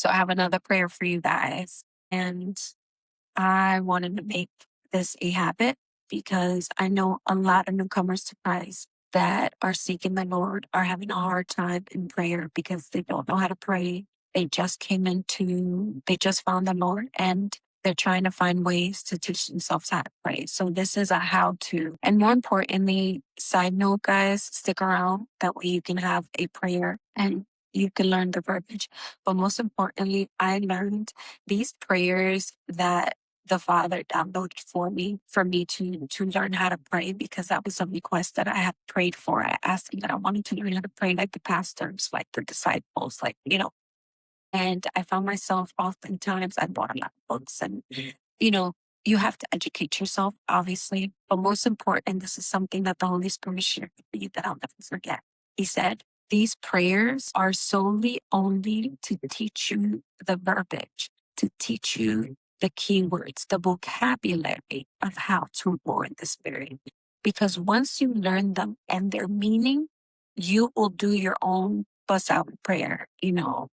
So I have another prayer for you guys. And I wanted to make this a habit because I know a lot of newcomers to Christ that are seeking the Lord are having a hard time in prayer because they don't know how to pray. They just found the Lord and they're trying to find ways to teach themselves how to pray. So this is a how to. And more importantly, side note, guys, stick around. That way you can have a prayer and you can learn the verbiage. But most importantly, I learned these prayers that the Father downloaded for me to learn how to pray because that was a request that I had prayed for. I asked him that I wanted to learn how to pray like the pastors, like the disciples, like, and I found myself oftentimes I bought a lot of books and, you know, you have to educate yourself, obviously. But most important, this is something that the Holy Spirit shared with me that I'll never forget. He said, these prayers are solely only to teach you the verbiage, to teach you the keywords, the vocabulary of how to war in the Spirit. Because once you learn them and their meaning, you will do your own bust out prayer,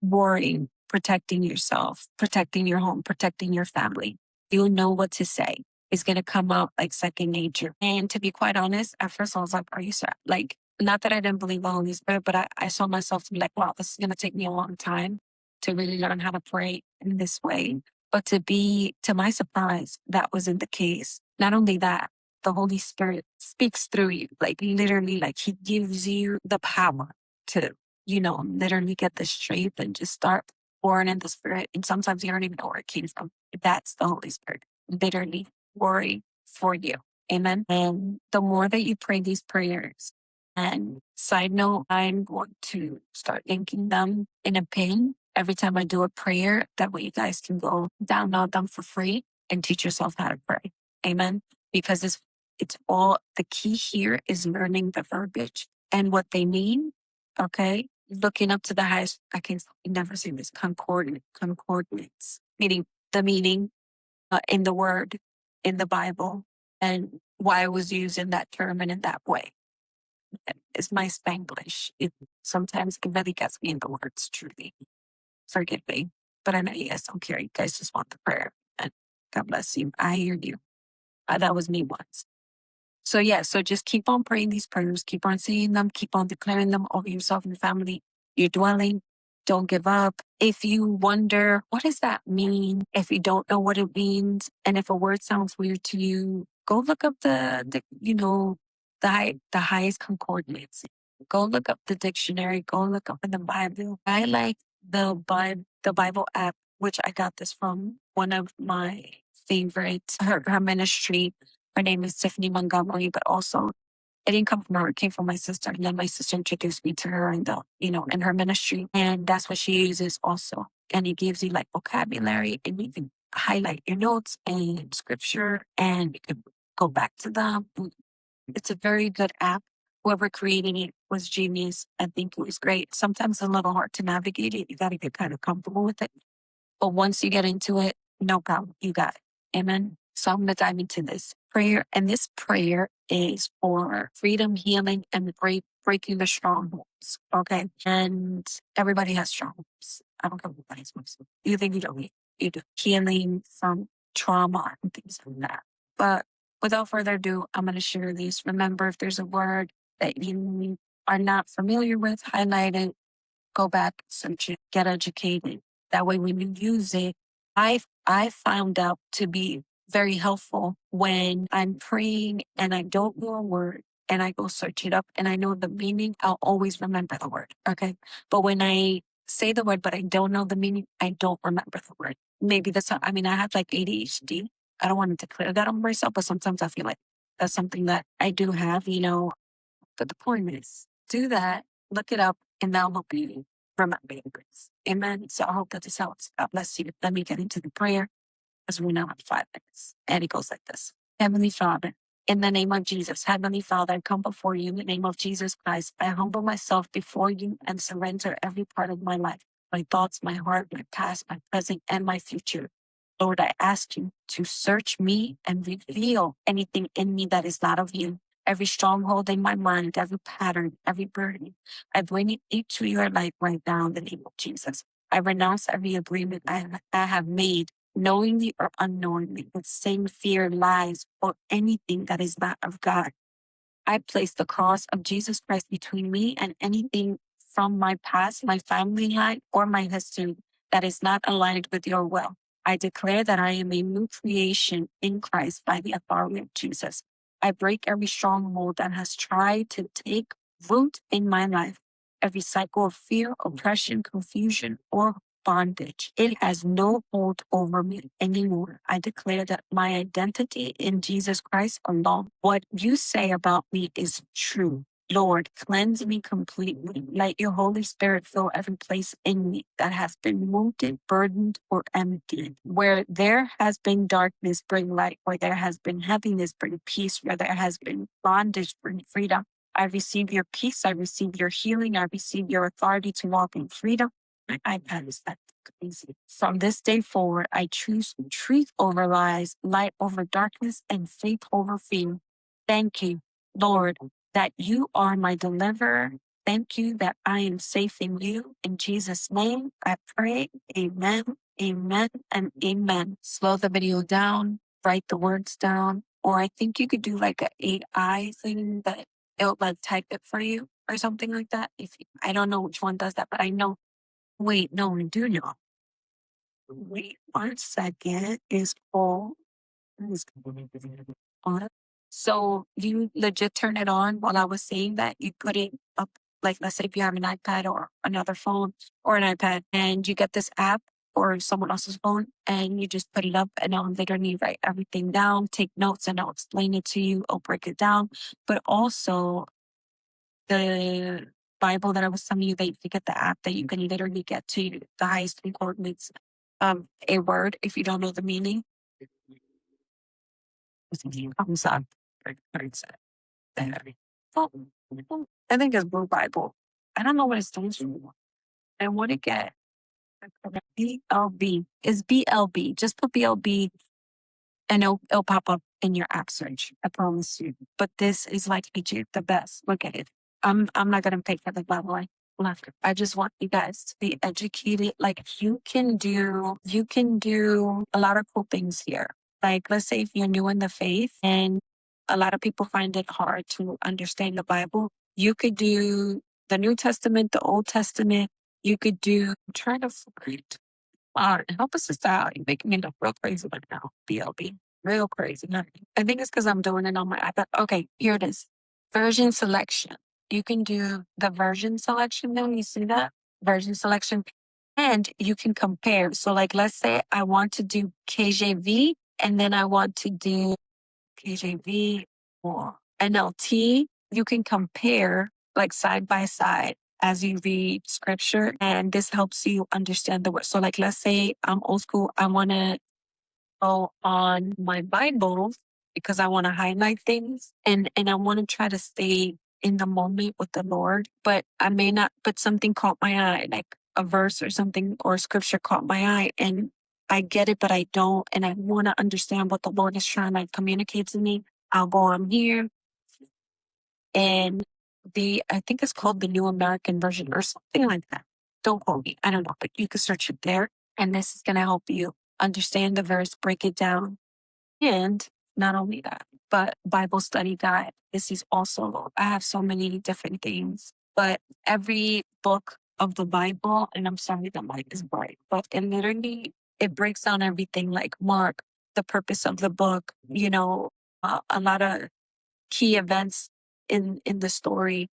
worrying, protecting yourself, protecting your home, protecting your family. You'll know what to say. It's going to come out like second nature. And to be quite honest, at first I was like, are you sure? Like, not that I didn't believe the Holy Spirit, but I saw myself to be like, wow, this is going to take me a long time to really learn how to pray in this way. But to my surprise, that wasn't the case. Not only that, the Holy Spirit speaks through you, like literally, like he gives you the power to, literally get the strength and just start pouring in the Spirit. And sometimes you don't even know where it came from. That's the Holy Spirit, literally worry for you. Amen. And the more that you pray these prayers, and side note, I'm going to start linking them in a pin every time I do a prayer. That way you guys can go download them for free and teach yourself how to pray. Amen. Because it's all the key here is learning the verbiage and what they mean. Okay. Looking up to the highest, I can never say this, concordance, meaning the meaning in the word in the Bible and why it was used in that term and in that way. It's my Spanglish. Sometimes it really gets me in the words, truly. Forgive me. But I know you guys don't care. You guys just want the prayer. And God bless you. I hear you. That was me once. So yeah, so just keep on praying these prayers, keep on saying them, keep on declaring them over yourself and your family, your dwelling. Don't give up. If you wonder, what does that mean? If you don't know what it means, and if a word sounds weird to you, go look up the highest concordance. Go look up the dictionary. Go look up in the Bible. I like the Bible app, which I got this from one of my favorites. Her ministry. Her name is Tiffany Montgomery, but also it didn't come from her. It came from my sister. And then my sister introduced me to her in her ministry. And that's what she uses also. And it gives you like vocabulary and you can highlight your notes and scripture and you can go back to them. It's a very good app. Whoever created it was genius. I think it was great. Sometimes it's a little hard to navigate it. You got to get kind of comfortable with it. But once you get into it, no problem. You got it. Amen. So I'm going to dive into this prayer. And this prayer is for freedom, healing, and breaking the strongholds. Okay. And everybody has strongholds. I don't care what anybody's most. You think you don't. You do. Healing from trauma and things like that. But without further ado, I'm going to share these. Remember, if there's a word that you are not familiar with, highlight it, go back, search it, get educated. That way, when you use it, I found out to be very helpful when I'm praying and I don't know a word and I go search it up and I know the meaning, I'll always remember the word. Okay. But when I say the word, but I don't know the meaning, I don't remember the word. Maybe I have like ADHD. I don't want to declare that on myself, but sometimes I feel like that's something that I do have, But the point is, do that, look it up, and that'll help you remember your words. Amen. So I hope that this helps. God bless you. Let me get into the prayer as we now have 5 minutes. And it goes like this. Heavenly Father, in the name of Jesus, Heavenly Father, I come before you in the name of Jesus Christ. I humble myself before you and surrender every part of my life, my thoughts, my heart, my past, my present, and my future. Lord, I ask you to search me and reveal anything in me that is not of you. Every stronghold in my mind, every pattern, every burden, I bring it into your light right now in the name of Jesus. I renounce every agreement I have made, knowingly or unknowingly, with sin, fear, lies, or anything that is not of God. I place the cross of Jesus Christ between me and anything from my past, my family line, or my history that is not aligned with your will. I declare that I am a new creation in Christ by the authority of Jesus. I break every stronghold that has tried to take root in my life, every cycle of fear, oppression, confusion, or bondage. It has no hold over me anymore. I declare that my identity in Jesus Christ alone, what you say about me is true. Lord, cleanse me completely. Let your Holy Spirit fill every place in me that has been wounded, burdened, or empty. Where there has been darkness, bring light. Where there has been heaviness, bring peace. Where there has been bondage, bring freedom. I receive your peace. I receive your healing. I receive your authority to walk in freedom. My iPad is that crazy. From this day forward, I choose truth over lies, light over darkness, and faith over fear. Thank you, Lord, that you are my deliverer. Thank you that I am safe in you. In Jesus' name, I pray. Amen, amen, and amen. Slow the video down, write the words down, or I think you could do like an AI thing that it'll like type it for you or something like that. I don't know which one does that, but I know. Wait, no, I do know. Wait 1 second. Is all is on. So you legit turn it on while I was saying that. You put it up, like let's say if you have an iPad or another phone or an iPad, and you get this app or someone else's phone, and you just put it up, and I'll literally write everything down, take notes, and I'll explain it to you. I'll break it down. But also the Bible that I was telling you, that you get the app that you can literally get to the highest coordinates of a word if you don't know the meaning. Comes up. Where it's at. There. Oh, I think it's Blue Bible. I don't know what it stands for. I want to get BLB. It's BLB. Just put BLB and it'll pop up in your app search. I promise you. But this is like legit the best. Look at it. I'm not gonna pay for the Bible. I left. I just want you guys to be educated. Like you can do a lot of cool things here. Like let's say if you're new in the faith and a lot of people find it hard to understand the Bible, you could do the New Testament, the Old Testament. You could do I'm trying to find help us out. You're making me look real crazy right now, BLB. Real crazy. I think it's because I'm doing it on my iPad. Okay, here it is. Version selection. You can do the version selection now. You see that? Version selection. And you can compare. So, like, let's say I want to do KJV and then I want to do KJV or NLT. You can compare like side by side as you read scripture, and this helps you understand the word. So, like, let's say I'm old school, I want to go on my Bible because I want to highlight things and I want to try to stay in the moment with the Lord, but I may not, but something caught my eye, like a verse or something or scripture caught my eye and I get it, but I don't. And I want to understand what the Lord is trying to communicate to me. I'll go on here and I think it's called the New American Version or something like that. Don't quote me. I don't know, but you can search it there. And this is going to help you understand the verse, break it down. And not only that, but Bible study guide. This is also, I have so many different things, but every book of the Bible, and I'm sorry the mic is bright, but it breaks down everything like Mark, the purpose of the book, a lot of key events in the story,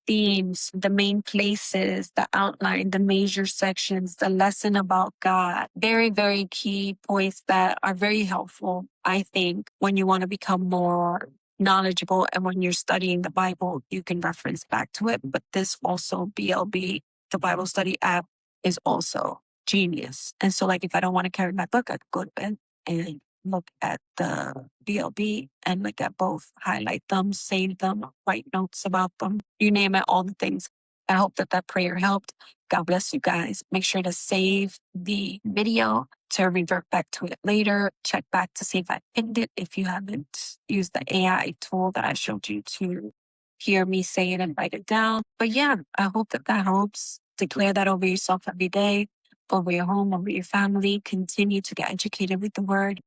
themes, the main places, the outline, the major sections, the lesson about God. Very, very key points that are very helpful, I think, when you want to become more knowledgeable and when you're studying the Bible, you can reference back to it. But this also, BLB, the Bible study app, is also genius. And so, like, if I don't want to carry my book, I could go to bed and look at the BLB and look at both, highlight them, save them, write notes about them, you name it, all the things. I hope that prayer helped. God bless you guys. Make sure to save the video to revert back to it later. Check back to see if I pinned it if you haven't used the AI tool that I showed you to hear me say it and write it down. But yeah, I hope that helps. Declare that over yourself every day, over your home, over your family. Continue to get educated with the word.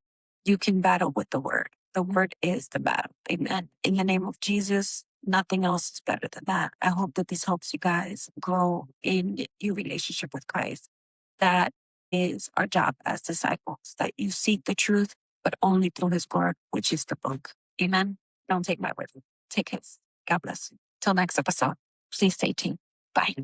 You can battle with the word. The word is the battle. Amen. In the name of Jesus, nothing else is better than that. I hope that this helps you guys grow in your relationship with Christ. That is our job as disciples, that you seek the truth, but only through his word, which is the book. Amen. Don't take my word. Take his. God bless you. Till next episode, please stay tuned. Bye.